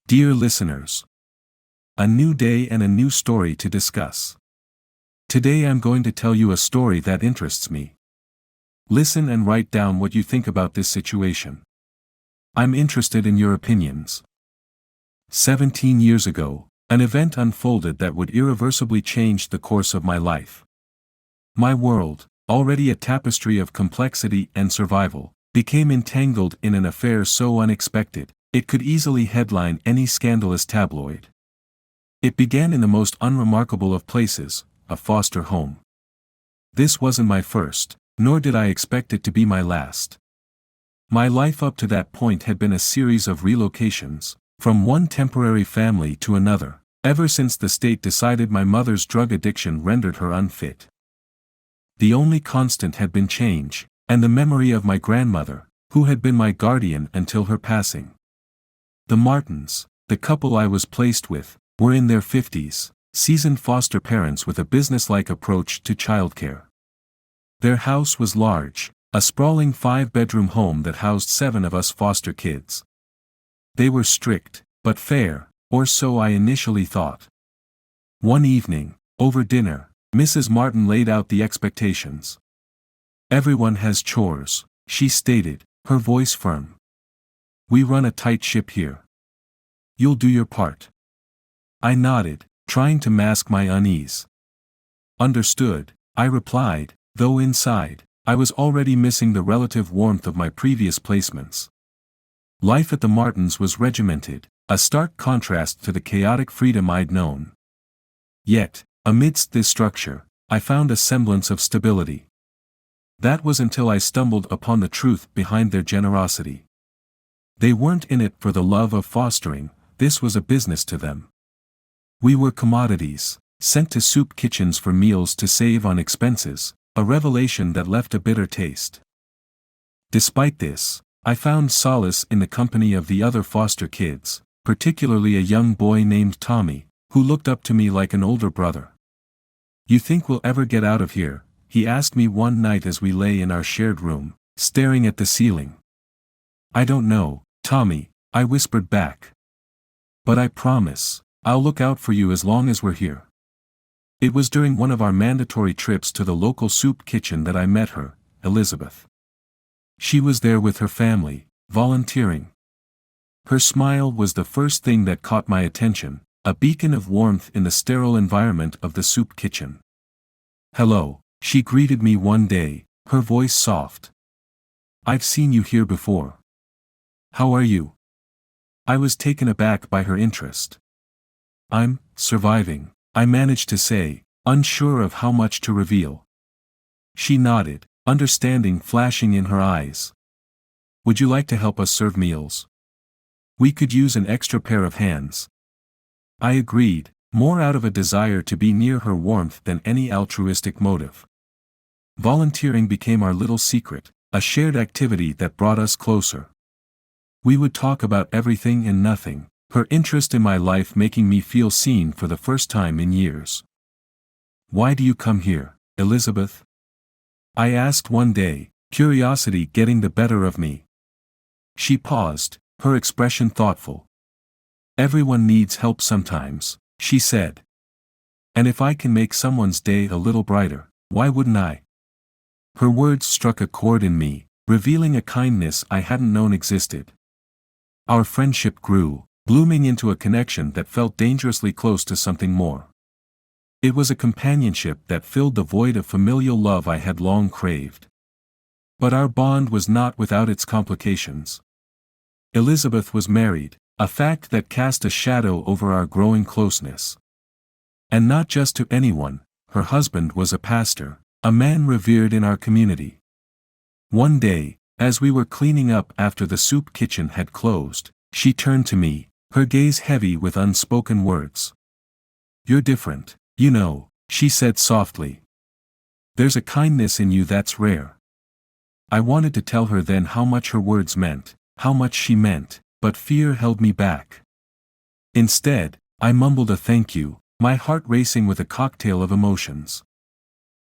Dear listeners, a new day and a new story to discuss. Today I'm going to tell you a story that interests me. Listen and write down what you think about this situation. I'm interested in your opinions. 17 years ago, an event unfolded that would irreversibly change the course of my life. My world, already a tapestry of complexity and survival, became entangled in an affair so unexpected, it could easily headline any scandalous tabloid. It began in the most unremarkable of places, a foster home. This wasn't my first, nor did I expect it to be my last. My life up to that point had been a series of relocations, from one temporary family to another, ever since the state decided my mother's drug addiction rendered her unfit. The only constant had been change, and the memory of my grandmother, who had been my guardian until her passing. The Martins, the couple I was placed with, were in their 50s, seasoned foster parents with a businesslike approach to childcare. Their house was large, a sprawling 5-bedroom home that housed 7 of us foster kids. They were strict, but fair, or so I initially thought. One evening, over dinner, Mrs. Martin laid out the expectations. "Everyone has chores," she stated, her voice firm. "We run a tight ship here. You'll do your part." I nodded, trying to mask my unease. "Understood," I replied, though inside, I was already missing the relative warmth of my previous placements. Life at the Martins was regimented, a stark contrast to the chaotic freedom I'd known. Yet, amidst this structure, I found a semblance of stability. That was until I stumbled upon the truth behind their generosity. They weren't in it for the love of fostering, this was a business to them. We were commodities, sent to soup kitchens for meals to save on expenses, a revelation that left a bitter taste. Despite this, I found solace in the company of the other foster kids, particularly a young boy named Tommy, who looked up to me like an older brother. "You think we'll ever get out of here?" he asked me one night as we lay in our shared room, staring at the ceiling. "I don't know, Tommy," I whispered back. "But I promise, I'll look out for you as long as we're here." It was during one of our mandatory trips to the local soup kitchen that I met her, Elizabeth. She was there with her family, volunteering. Her smile was the first thing that caught my attention, a beacon of warmth in the sterile environment of the soup kitchen. "Hello," she greeted me one day, her voice soft. "I've seen you here before. How are you?" I was taken aback by her interest. "I'm surviving," I managed to say, unsure of how much to reveal. She nodded, understanding flashing in her eyes. "Would you like to help us serve meals? We could use an extra pair of hands." I agreed, more out of a desire to be near her warmth than any altruistic motive. Volunteering became our little secret, a shared activity that brought us closer. We would talk about everything and nothing, her interest in my life making me feel seen for the first time in years. "Why do you come here, Elizabeth?" I asked one day, curiosity getting the better of me. She paused, her expression thoughtful. "Everyone needs help sometimes," she said. "And if I can make someone's day a little brighter, why wouldn't I?" Her words struck a chord in me, revealing a kindness I hadn't known existed. Our friendship grew, blooming into a connection that felt dangerously close to something more. It was a companionship that filled the void of familial love I had long craved. But our bond was not without its complications. Elizabeth was married, a fact that cast a shadow over our growing closeness. And not just to anyone, her husband was a pastor, a man revered in our community. One day, as we were cleaning up after the soup kitchen had closed, she turned to me, her gaze heavy with unspoken words. "You're different, you know," she said softly. "There's a kindness in you that's rare." I wanted to tell her then how much her words meant, how much she meant, but fear held me back. Instead, I mumbled a thank you, my heart racing with a cocktail of emotions.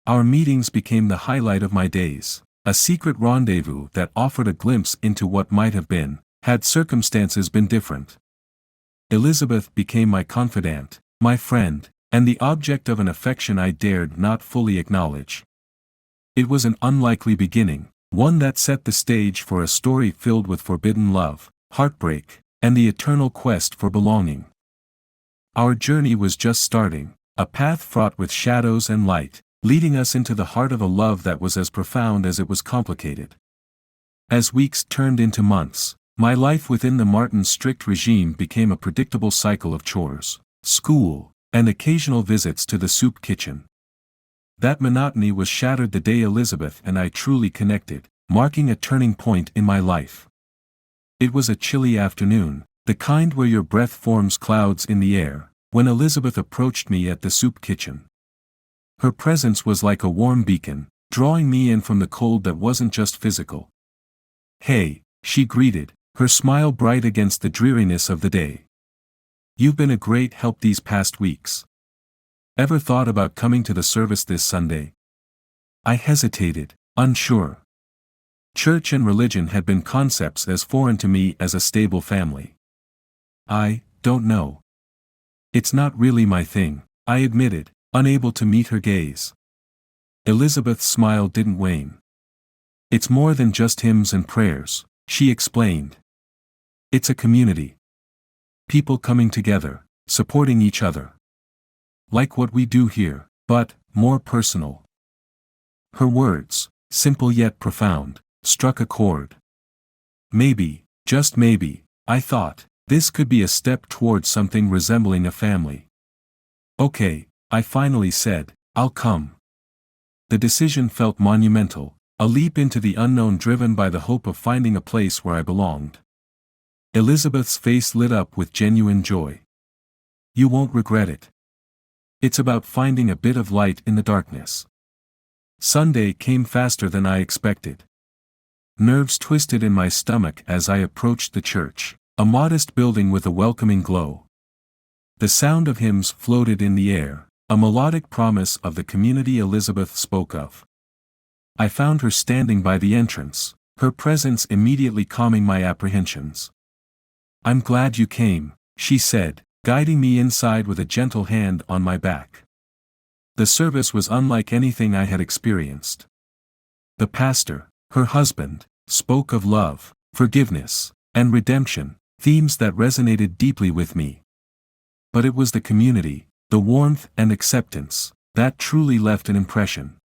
Our meetings became the highlight of my days, a secret rendezvous that offered a glimpse into what might have been, had circumstances been different. Elizabeth became my confidant, my friend, and the object of an affection I dared not fully acknowledge. It was an unlikely beginning, one that set the stage for a story filled with forbidden love, heartbreak, and the eternal quest for belonging. Our journey was just starting, a path fraught with shadows and light, leading us into the heart of a love that was as profound as it was complicated. As weeks turned into months, my life within the Martins' strict regime became a predictable cycle of chores, school, and occasional visits to the soup kitchen. That monotony was shattered the day Elizabeth and I truly connected, marking a turning point in my life. It was a chilly afternoon, the kind where your breath forms clouds in the air, when Elizabeth approached me at the soup kitchen. Her presence was like a warm beacon, drawing me in from the cold that wasn't just physical. "Hey," she greeted, her smile bright against the dreariness of the day. "You've been a great help these past weeks. Ever thought about coming to the service this Sunday?" I hesitated, unsure. Church and religion had been concepts as foreign to me as a stable family. "I don't know. It's not really my thing," I admitted, unable to meet her gaze. Elizabeth's smile didn't wane. "It's more than just hymns and prayers," she explained. "It's a community. People coming together, supporting each other. Like what we do here, but more personal." Her words, simple yet profound, struck a chord. Maybe, just maybe, I thought, this could be a step towards something resembling a family. "Okay," I finally said, "I'll come." The decision felt monumental, a leap into the unknown driven by the hope of finding a place where I belonged. Elizabeth's face lit up with genuine joy. "You won't regret it. It's about finding a bit of light in the darkness." Sunday came faster than I expected. Nerves twisted in my stomach as I approached the church, a modest building with a welcoming glow. The sound of hymns floated in the air, a melodic promise of the community Elizabeth spoke of. I found her standing by the entrance, her presence immediately calming my apprehensions. "I'm glad you came," she said, guiding me inside with a gentle hand on my back. The service was unlike anything I had experienced. The pastor, her husband, spoke of love, forgiveness, and redemption, themes that resonated deeply with me. But it was the community, the warmth and acceptance, that truly left an impression.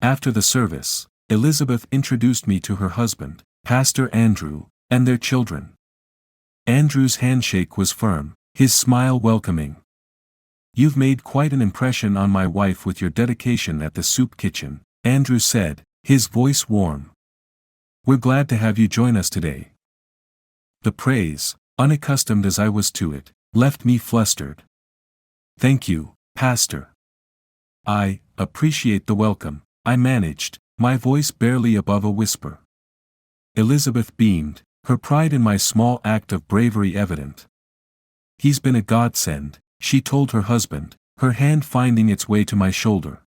After the service, Elizabeth introduced me to her husband, Pastor Andrew, and their children. Andrew's handshake was firm, his smile welcoming. "You've made quite an impression on my wife with your dedication at the soup kitchen," Andrew said, his voice warm. "We're glad to have you join us today." The praise, unaccustomed as I was to it, left me flustered. "Thank you, Pastor. I appreciate the welcome," I managed, my voice barely above a whisper. Elizabeth beamed, her pride in my small act of bravery evident. "He's been a godsend," she told her husband, her hand finding its way to my shoulder.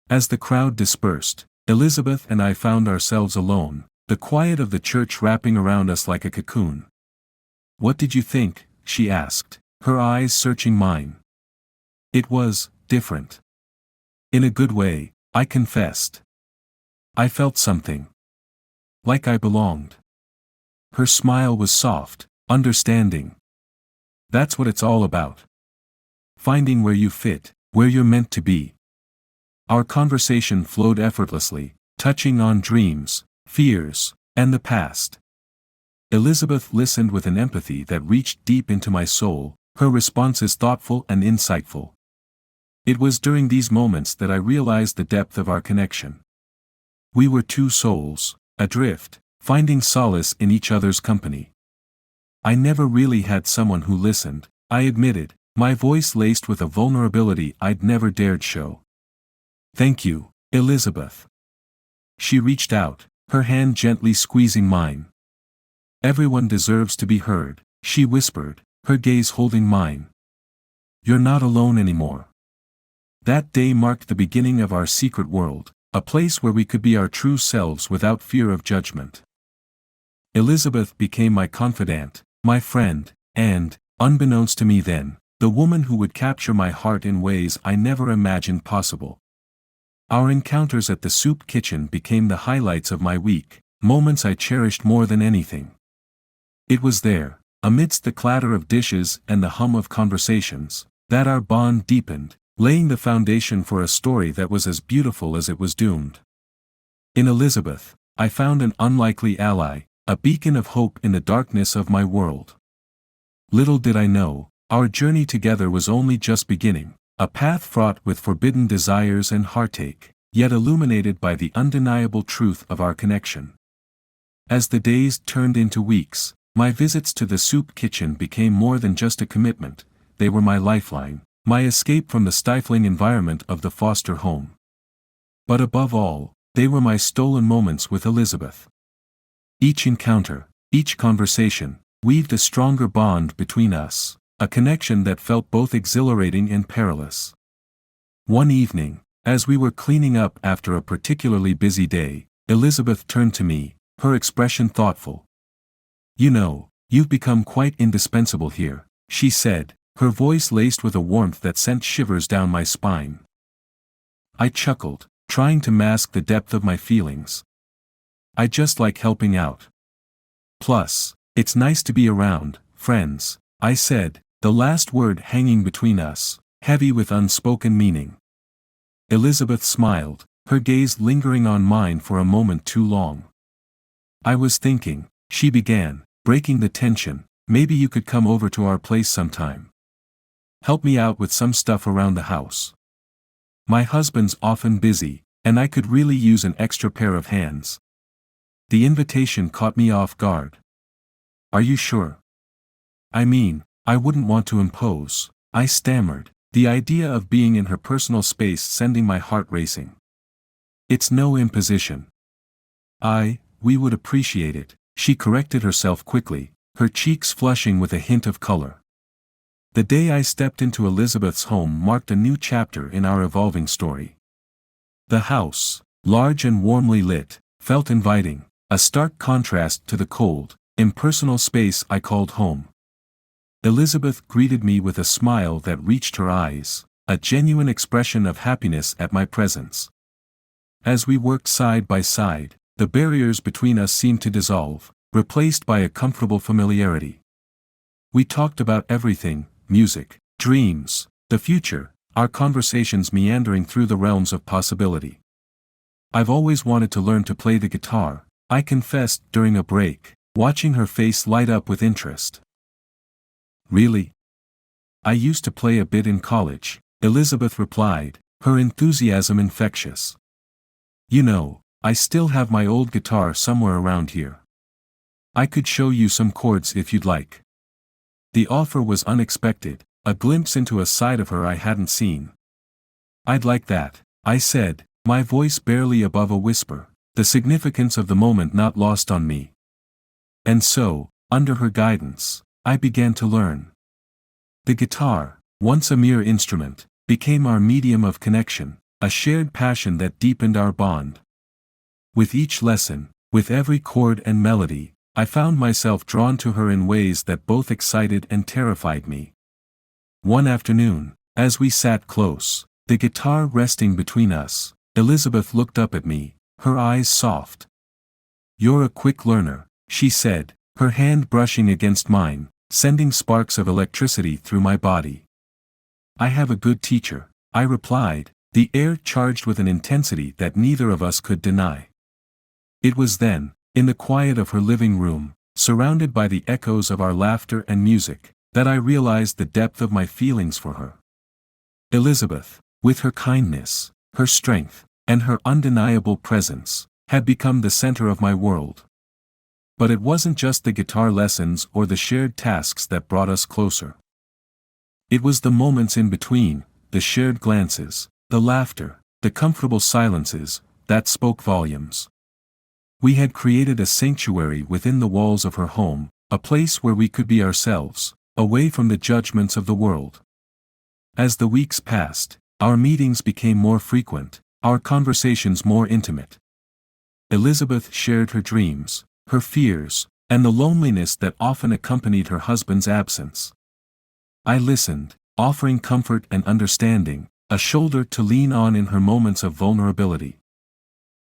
As the crowd dispersed, Elizabeth and I found ourselves alone, the quiet of the church wrapping around us like a cocoon. "What did you think?" she asked, her eyes searching mine. "It was different. In a good way," I confessed. "I felt something. Like I belonged." Her smile was soft, understanding. "That's what it's all about. Finding where you fit, where you're meant to be." Our conversation flowed effortlessly, touching on dreams, fears, and the past. Elizabeth listened with an empathy that reached deep into my soul, her responses thoughtful and insightful. It was during these moments that I realized the depth of our connection. We were two souls, adrift, finding solace in each other's company. I never really had someone who listened, I admitted, my voice laced with a vulnerability I'd never dared show. "Thank you, Elizabeth." She reached out, her hand gently squeezing mine. "Everyone deserves to be heard," she whispered, her gaze holding mine. "You're not alone anymore." That day marked the beginning of our secret world, a place where we could be our true selves without fear of judgment. Elizabeth became my confidant, my friend, and, unbeknownst to me then, the woman who would capture my heart in ways I never imagined possible. Our encounters at the soup kitchen became the highlights of my week, moments I cherished more than anything. It was there, amidst the clatter of dishes and the hum of conversations, that our bond deepened, laying the foundation for a story that was as beautiful as it was doomed. In Elizabeth, I found an unlikely ally, a beacon of hope in the darkness of my world. Little did I know, our journey together was only just beginning, a path fraught with forbidden desires and heartache, yet illuminated by the undeniable truth of our connection. As the days turned into weeks, my visits to the soup kitchen became more than just a commitment, they were my lifeline, my escape from the stifling environment of the foster home. But above all, they were my stolen moments with Elizabeth. Each encounter, each conversation, weaved a stronger bond between us, a connection that felt both exhilarating and perilous. One evening, as we were cleaning up after a particularly busy day, Elizabeth turned to me, her expression thoughtful. "You know, you've become quite indispensable here," she said, her voice laced with a warmth that sent shivers down my spine. I chuckled, trying to mask the depth of my feelings. "I just like helping out. Plus, it's nice to be around, friends," I said, the last word hanging between us, heavy with unspoken meaning. Elizabeth smiled, her gaze lingering on mine for a moment too long. "I was thinking," she began, breaking the tension, "maybe you could come over to our place sometime. Help me out with some stuff around the house. My husband's often busy, and I could really use an extra pair of hands." The invitation caught me off guard. "Are you sure? I mean, I wouldn't want to impose," I stammered, the idea of being in her personal space sending my heart racing. "It's no imposition. We would appreciate it," she corrected herself quickly, her cheeks flushing with a hint of color. The day I stepped into Elizabeth's home marked a new chapter in our evolving story. The house, large and warmly lit, felt inviting, a stark contrast to the cold, impersonal space I called home. Elizabeth greeted me with a smile that reached her eyes, a genuine expression of happiness at my presence. As we worked side by side, the barriers between us seemed to dissolve, replaced by a comfortable familiarity. We talked about everything: music, dreams, the future, our conversations meandering through the realms of possibility. "I've always wanted to learn to play the guitar," I confessed during a break, watching her face light up with interest. "Really? I used to play a bit in college," Elizabeth replied, her enthusiasm infectious. "You know, I still have my old guitar somewhere around here. I could show you some chords if you'd like." The offer was unexpected, a glimpse into a side of her I hadn't seen. "I'd like that," I said, my voice barely above a whisper, the significance of the moment not lost on me. And so, under her guidance, I began to learn. The guitar, once a mere instrument, became our medium of connection, a shared passion that deepened our bond. With each lesson, with every chord and melody, I found myself drawn to her in ways that both excited and terrified me. One afternoon, as we sat close, the guitar resting between us, Elizabeth looked up at me, her eyes soft. "You're a quick learner," she said, her hand brushing against mine, sending sparks of electricity through my body. "I have a good teacher," I replied, the air charged with an intensity that neither of us could deny. It was then, in the quiet of her living room, surrounded by the echoes of our laughter and music, that I realized the depth of my feelings for her. Elizabeth, with her kindness, her strength, and her undeniable presence, had become the center of my world. But it wasn't just the guitar lessons or the shared tasks that brought us closer. It was the moments in between, the shared glances, the laughter, the comfortable silences, that spoke volumes. We had created a sanctuary within the walls of her home, a place where we could be ourselves, away from the judgments of the world. As the weeks passed, our meetings became more frequent, our conversations more intimate. Elizabeth shared her dreams, her fears, and the loneliness that often accompanied her husband's absence. I listened, offering comfort and understanding, a shoulder to lean on in her moments of vulnerability.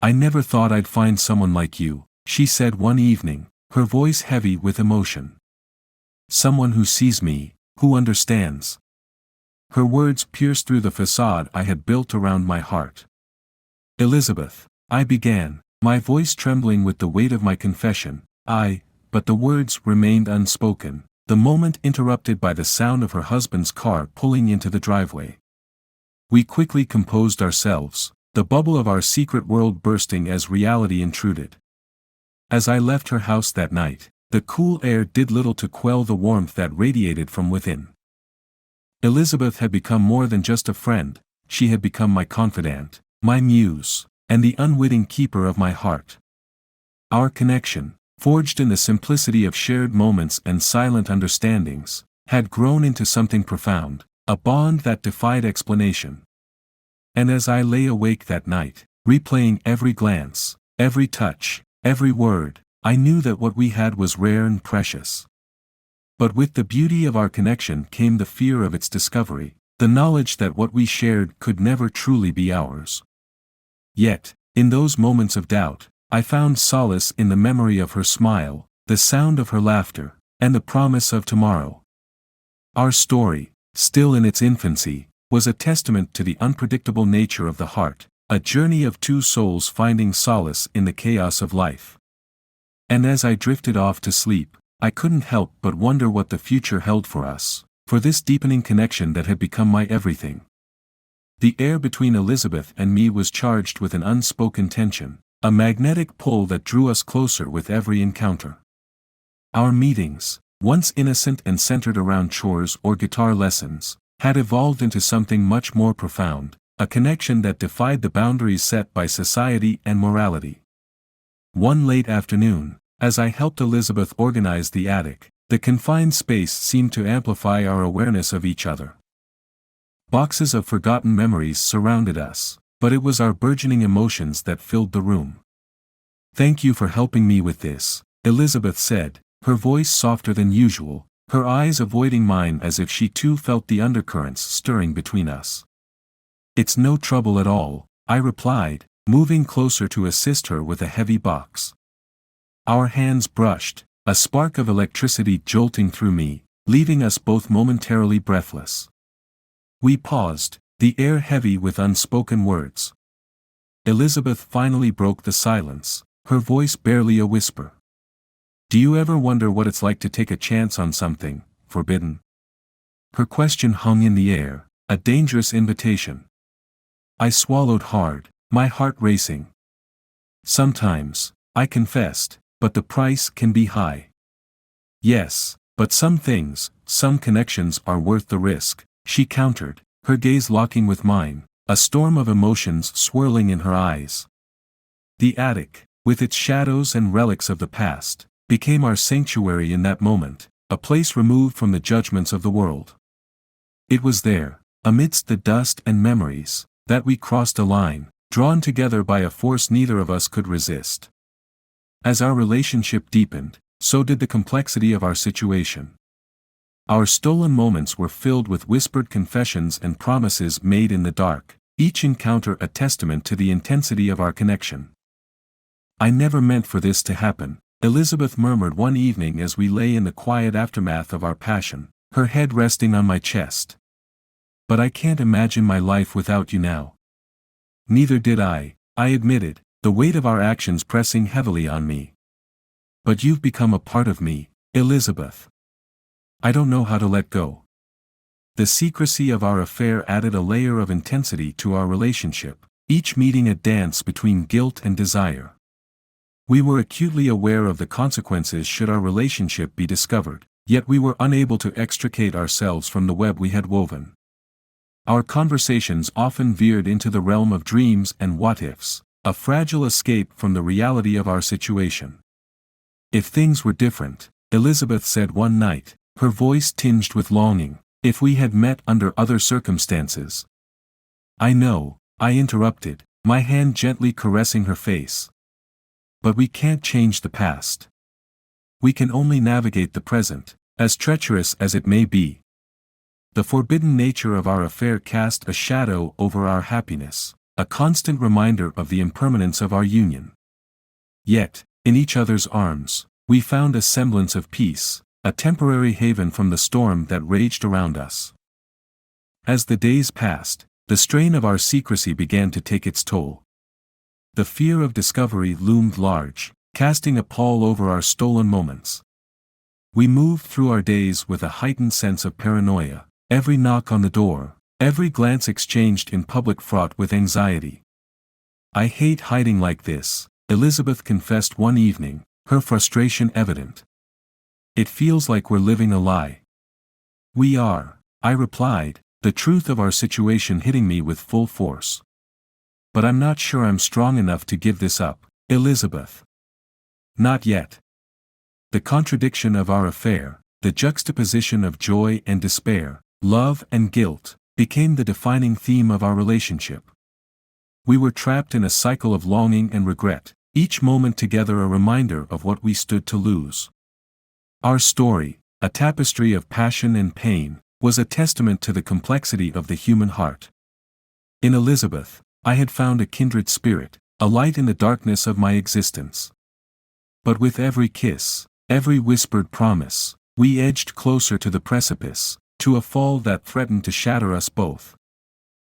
"I never thought I'd find someone like you," she said one evening, her voice heavy with emotion. "Someone who sees me, who understands." Her words pierced through the facade I had built around my heart. "Elizabeth," I began, my voice trembling with the weight of my confession, but the words remained unspoken, the moment interrupted by the sound of her husband's car pulling into the driveway. We quickly composed ourselves, the bubble of our secret world bursting as reality intruded. As I left her house that night, the cool air did little to quell the warmth that radiated from within. Elizabeth had become more than just a friend, she had become my confidant, my muse, and the unwitting keeper of my heart. Our connection, forged in the simplicity of shared moments and silent understandings, had grown into something profound, a bond that defied explanation. And as I lay awake that night, replaying every glance, every touch, every word, I knew that what we had was rare and precious. But with the beauty of our connection came the fear of its discovery, the knowledge that what we shared could never truly be ours. Yet, in those moments of doubt, I found solace in the memory of her smile, the sound of her laughter, and the promise of tomorrow. Our story, still in its infancy, was a testament to the unpredictable nature of the heart, a journey of two souls finding solace in the chaos of life. And as I drifted off to sleep, I couldn't help but wonder what the future held for us, for this deepening connection that had become my everything. The air between Elizabeth and me was charged with an unspoken tension, a magnetic pull that drew us closer with every encounter. Our meetings, once innocent and centered around chores or guitar lessons, had evolved into something much more profound, a connection that defied the boundaries set by society and morality. One late afternoon, as I helped Elizabeth organize the attic, the confined space seemed to amplify our awareness of each other. Boxes of forgotten memories surrounded us, but it was our burgeoning emotions that filled the room. "Thank you for helping me with this," Elizabeth said, her voice softer than usual, her eyes avoiding mine as if she too felt the undercurrents stirring between us. "It's no trouble at all," I replied, moving closer to assist her with a heavy box. Our hands brushed, a spark of electricity jolting through me, leaving us both momentarily breathless. We paused, the air heavy with unspoken words. Elizabeth finally broke the silence, her voice barely a whisper. "Do you ever wonder what it's like to take a chance on something forbidden?" Her question hung in the air, a dangerous invitation. I swallowed hard, my heart racing. "Sometimes," I confessed, "but the price can be high." "Yes, but some things, some connections are worth the risk," she countered, her gaze locking with mine, a storm of emotions swirling in her eyes. The attic, with its shadows and relics of the past, became our sanctuary in that moment, a place removed from the judgments of the world. It was there, amidst the dust and memories, that we crossed a line, drawn together by a force neither of us could resist. As our relationship deepened, so did the complexity of our situation. Our stolen moments were filled with whispered confessions and promises made in the dark, each encounter a testament to the intensity of our connection. "I never meant for this to happen," Elizabeth murmured one evening as we lay in the quiet aftermath of our passion, her head resting on my chest. "But I can't imagine my life without you now." "Neither did I admitted, the weight of our actions pressing heavily on me. "But you've become a part of me, Elizabeth. I don't know how to let go." The secrecy of our affair added a layer of intensity to our relationship, each meeting a dance between guilt and desire. We were acutely aware of the consequences should our relationship be discovered, yet we were unable to extricate ourselves from the web we had woven. Our conversations often veered into the realm of dreams and what-ifs, a fragile escape from the reality of our situation. "If things were different," Elizabeth said one night, her voice tinged with longing, "if we had met under other circumstances." "I know," I interrupted, my hand gently caressing her face. "But we can't change the past. We can only navigate the present, as treacherous as it may be." The forbidden nature of our affair cast a shadow over our happiness, a constant reminder of the impermanence of our union. Yet, in each other's arms, we found a semblance of peace, a temporary haven from the storm that raged around us. As the days passed, the strain of our secrecy began to take its toll. The fear of discovery loomed large, casting a pall over our stolen moments. We moved through our days with a heightened sense of paranoia, every knock on the door, every glance exchanged in public fraught with anxiety. "I hate hiding like this," Elizabeth confessed one evening, her frustration evident. "It feels like we're living a lie." "We are," I replied, the truth of our situation hitting me with full force. "But I'm not sure I'm strong enough to give this up, Elizabeth." "Not yet." The contradiction of our affair, the juxtaposition of joy and despair, love and guilt, became the defining theme of our relationship. We were trapped in a cycle of longing and regret, each moment together a reminder of what we stood to lose. Our story, a tapestry of passion and pain, was a testament to the complexity of the human heart. In Elizabeth, I had found a kindred spirit, a light in the darkness of my existence. But with every kiss, every whispered promise, we edged closer to the precipice, to a fall that threatened to shatter us both.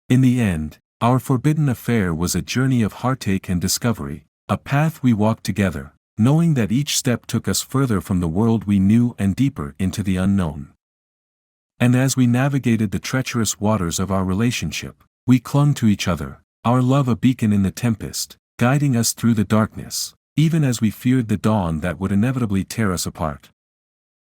In the end, our forbidden affair was a journey of heartache and discovery, a path we walked together, knowing that each step took us further from the world we knew and deeper into the unknown. And as we navigated the treacherous waters of our relationship, we clung to each other, our love a beacon in the tempest, guiding us through the darkness, even as we feared the dawn that would inevitably tear us apart.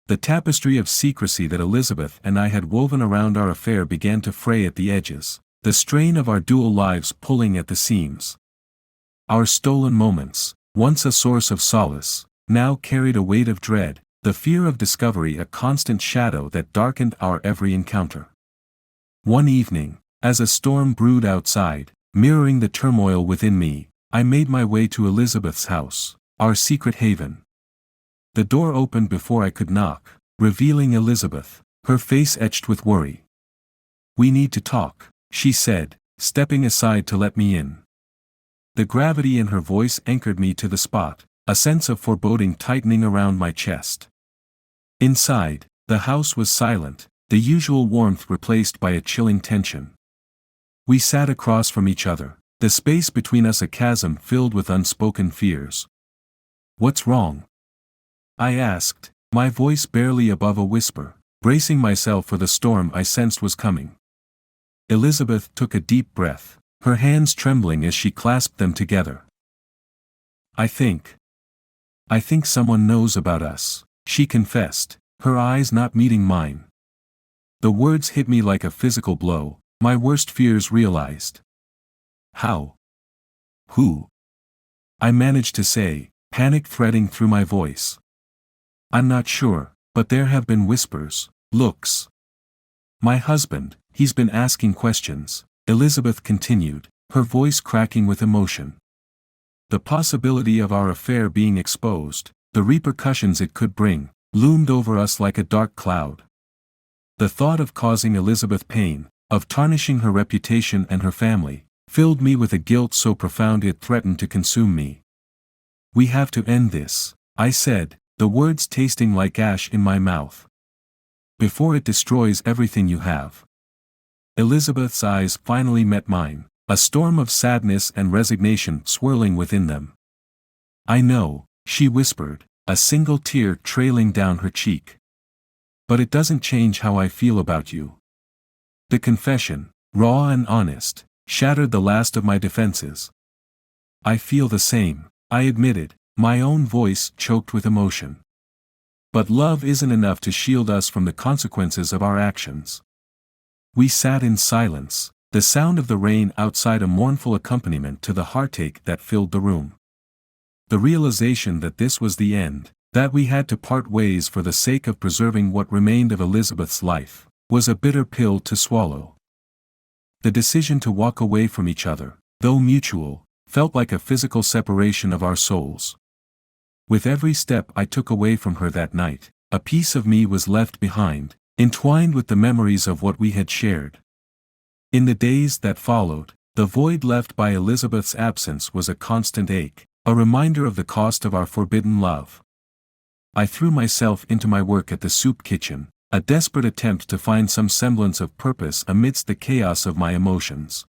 The tapestry of secrecy that Elizabeth and I had woven around our affair began to fray at the edges, the strain of our dual lives pulling at the seams. Our stolen moments, once a source of solace, now carried a weight of dread, the fear of discovery a constant shadow that darkened our every encounter. One evening, as a storm brewed outside, mirroring the turmoil within me, I made my way to Elizabeth's house, our secret haven. The door opened before I could knock, revealing Elizabeth, her face etched with worry. "We need to talk," she said, stepping aside to let me in. The gravity in her voice anchored me to the spot, a sense of foreboding tightening around my chest. Inside, the house was silent, the usual warmth replaced by a chilling tension. We sat across from each other, the space between us a chasm filled with unspoken fears. "What's wrong?" I asked, my voice barely above a whisper, bracing myself for the storm I sensed was coming. Elizabeth took a deep breath, her hands trembling as she clasped them together. I think someone knows about us," she confessed, her eyes not meeting mine. The words hit me like a physical blow, my worst fears realized. "How? Who?" I managed to say, panic threading through my voice. "I'm not sure, but there have been whispers, looks. My husband, he's been asking questions," Elizabeth continued, her voice cracking with emotion. The possibility of our affair being exposed, the repercussions it could bring, loomed over us like a dark cloud. The thought of causing Elizabeth pain, of tarnishing her reputation and her family, filled me with a guilt so profound it threatened to consume me. "We have to end this," I said, the words tasting like ash in my mouth. "Before it destroys everything you have." Elizabeth's eyes finally met mine, a storm of sadness and resignation swirling within them. "I know," she whispered, a single tear trailing down her cheek. "But it doesn't change how I feel about you." The confession, raw and honest, shattered the last of my defenses. "I feel the same," I admitted, my own voice choked with emotion. "But love isn't enough to shield us from the consequences of our actions." We sat in silence, the sound of the rain outside a mournful accompaniment to the heartache that filled the room. The realization that this was the end, that we had to part ways for the sake of preserving what remained of Elizabeth's life, was a bitter pill to swallow. The decision to walk away from each other, though mutual, felt like a physical separation of our souls. With every step I took away from her that night, a piece of me was left behind, entwined with the memories of what we had shared. In the days that followed, the void left by Elizabeth's absence was a constant ache, a reminder of the cost of our forbidden love. I threw myself into my work at the soup kitchen, a desperate attempt to find some semblance of purpose amidst the chaos of my emotions.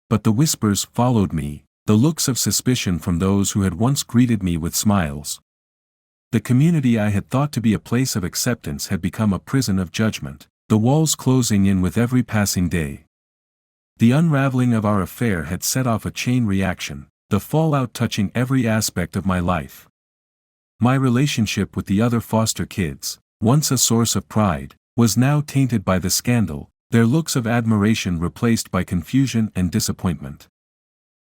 But the whispers followed me, the looks of suspicion from those who had once greeted me with smiles. The community I had thought to be a place of acceptance had become a prison of judgment, the walls closing in with every passing day. The unraveling of our affair had set off a chain reaction, the fallout touching every aspect of my life. My relationship with the other foster kids, once a source of pride, was now tainted by the scandal, their looks of admiration replaced by confusion and disappointment.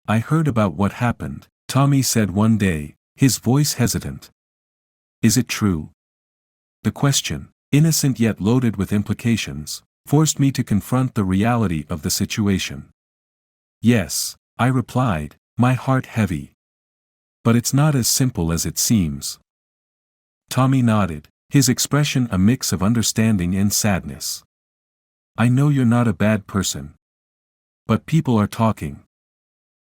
"I heard about what happened," Tommy said one day, his voice hesitant. "Is it true?" The question, innocent yet loaded with implications, forced me to confront the reality of the situation. "Yes," I replied, my heart heavy. "But it's not as simple as it seems." Tommy nodded, his expression a mix of understanding and sadness. "I know you're not a bad person. But people are talking."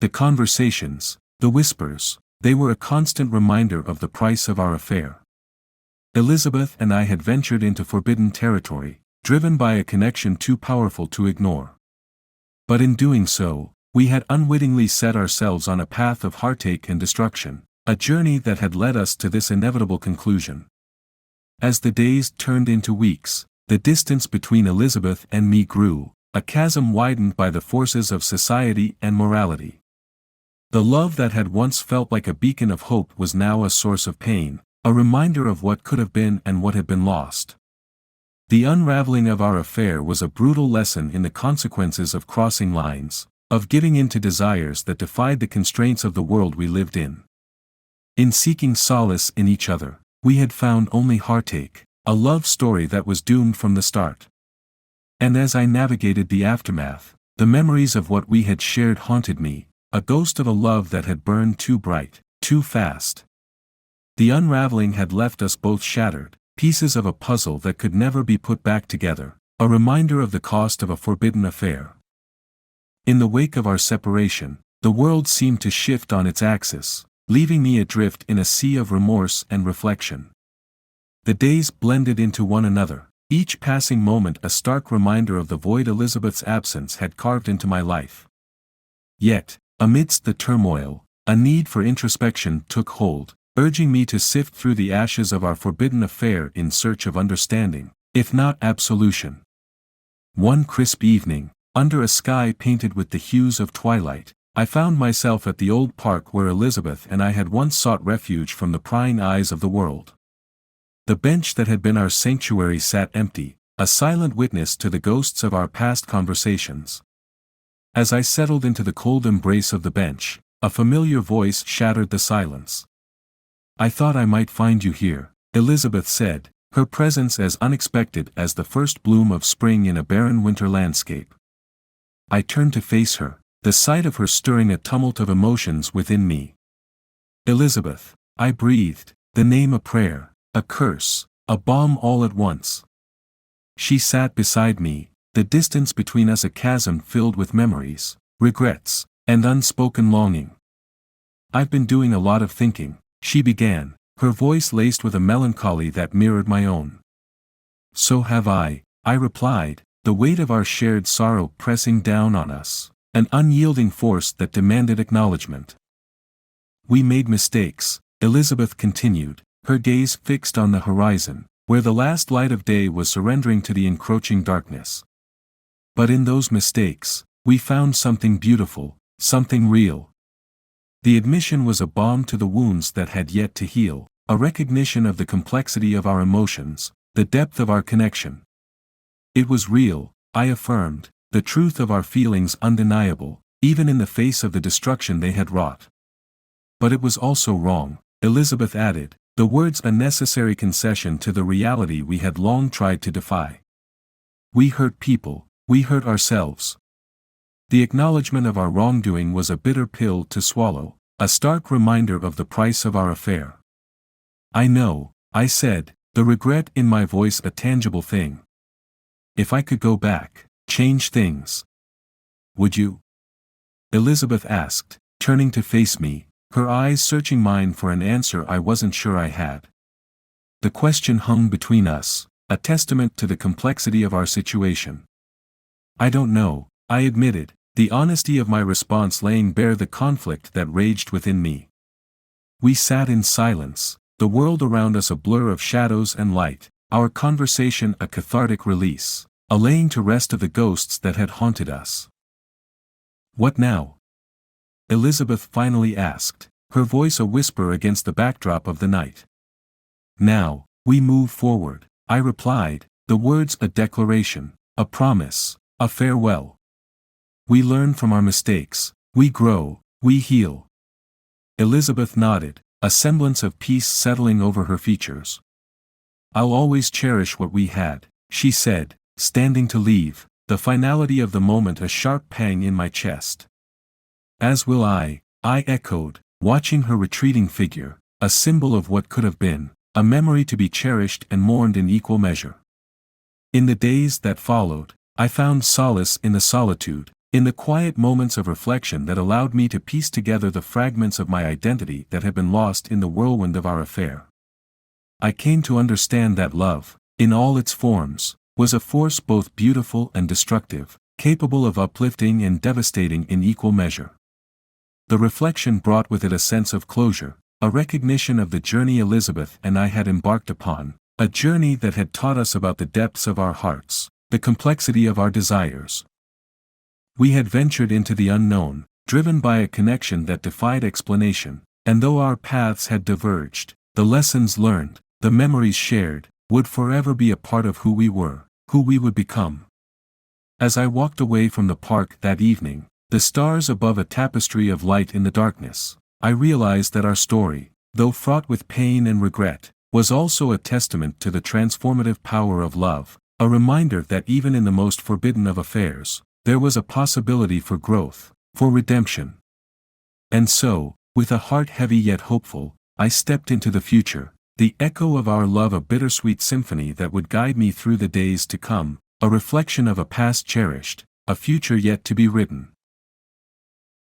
The conversations, the whispers, they were a constant reminder of the price of our affair. Elizabeth and I had ventured into forbidden territory, driven by a connection too powerful to ignore. But in doing so, we had unwittingly set ourselves on a path of heartache and destruction, a journey that had led us to this inevitable conclusion. As the days turned into weeks, the distance between Elizabeth and me grew, a chasm widened by the forces of society and morality. The love that had once felt like a beacon of hope was now a source of pain, a reminder of what could have been and what had been lost. The unraveling of our affair was a brutal lesson in the consequences of crossing lines, of giving in to desires that defied the constraints of the world we lived in. In seeking solace in each other, we had found only heartache, a love story that was doomed from the start. And as I navigated the aftermath, the memories of what we had shared haunted me, a ghost of a love that had burned too bright, too fast. The unraveling had left us both shattered, pieces of a puzzle that could never be put back together, a reminder of the cost of a forbidden affair. In the wake of our separation, the world seemed to shift on its axis, leaving me adrift in a sea of remorse and reflection. The days blended into one another, each passing moment a stark reminder of the void Elizabeth's absence had carved into my life. Yet, amidst the turmoil, a need for introspection took hold, urging me to sift through the ashes of our forbidden affair in search of understanding, if not absolution. One crisp evening, under a sky painted with the hues of twilight, I found myself at the old park where Elizabeth and I had once sought refuge from the prying eyes of the world. The bench that had been our sanctuary sat empty, a silent witness to the ghosts of our past conversations. As I settled into the cold embrace of the bench, a familiar voice shattered the silence. "I thought I might find you here," Elizabeth said, her presence as unexpected as the first bloom of spring in a barren winter landscape. I turned to face her, the sight of her stirring a tumult of emotions within me. "Elizabeth," I breathed, the name a prayer, a curse, a balm all at once. She sat beside me, the distance between us a chasm filled with memories, regrets, and unspoken longing. "I've been doing a lot of thinking," she began, her voice laced with a melancholy that mirrored my own. "So have I," I replied, the weight of our shared sorrow pressing down on us, an unyielding force that demanded acknowledgement. "We made mistakes," Elizabeth continued, her gaze fixed on the horizon, where the last light of day was surrendering to the encroaching darkness. "But in those mistakes, we found something beautiful, something real." The admission was a balm to the wounds that had yet to heal, a recognition of the complexity of our emotions, the depth of our connection. It was real, I affirmed, the truth of our feelings undeniable, even in the face of the destruction they had wrought. "But it was also wrong," Elizabeth added, the words a necessary concession to the reality we had long tried to defy. "We hurt people, we hurt ourselves." The acknowledgement of our wrongdoing was a bitter pill to swallow, a stark reminder of the price of our affair. "I know," I said, the regret in my voice a tangible thing, if I could go back, change things. Would you? Elizabeth asked, turning to face me, her eyes searching mine for an answer I wasn't sure I had. The question hung between us, a testament to the complexity of our situation. I don't know, I admitted, the honesty of my response laying bare the conflict that raged within me. We sat in silence, the world around us a blur of shadows and light, our conversation a cathartic release, a laying to rest of the ghosts that had haunted us. What now? Elizabeth finally asked, her voice a whisper against the backdrop of the night. Now, we move forward, I replied, the words a declaration, a promise, a farewell. We learn from our mistakes, we grow, we heal. Elizabeth nodded, a semblance of peace settling over her features. I'll always cherish what we had, she said, standing to leave, the finality of the moment a sharp pang in my chest. As will I echoed, watching her retreating figure, a symbol of what could have been, a memory to be cherished and mourned in equal measure. In the days that followed, I found solace in the solitude, in the quiet moments of reflection that allowed me to piece together the fragments of my identity that had been lost in the whirlwind of our affair. I came to understand that love, in all its forms, was a force both beautiful and destructive, capable of uplifting and devastating in equal measure. The reflection brought with it a sense of closure, a recognition of the journey Elizabeth and I had embarked upon, a journey that had taught us about the depths of our hearts, the complexity of our desires. We had ventured into the unknown, driven by a connection that defied explanation, and though our paths had diverged, the lessons learned, the memories shared, would forever be a part of who we were, who we would become. As I walked away from the park that evening, the stars above a tapestry of light in the darkness, I realized that our story, though fraught with pain and regret, was also a testament to the transformative power of love, a reminder that even in the most forbidden of affairs, there was a possibility for growth, for redemption. And so, with a heart heavy yet hopeful, I stepped into the future, the echo of our love a bittersweet symphony that would guide me through the days to come, a reflection of a past cherished, a future yet to be written.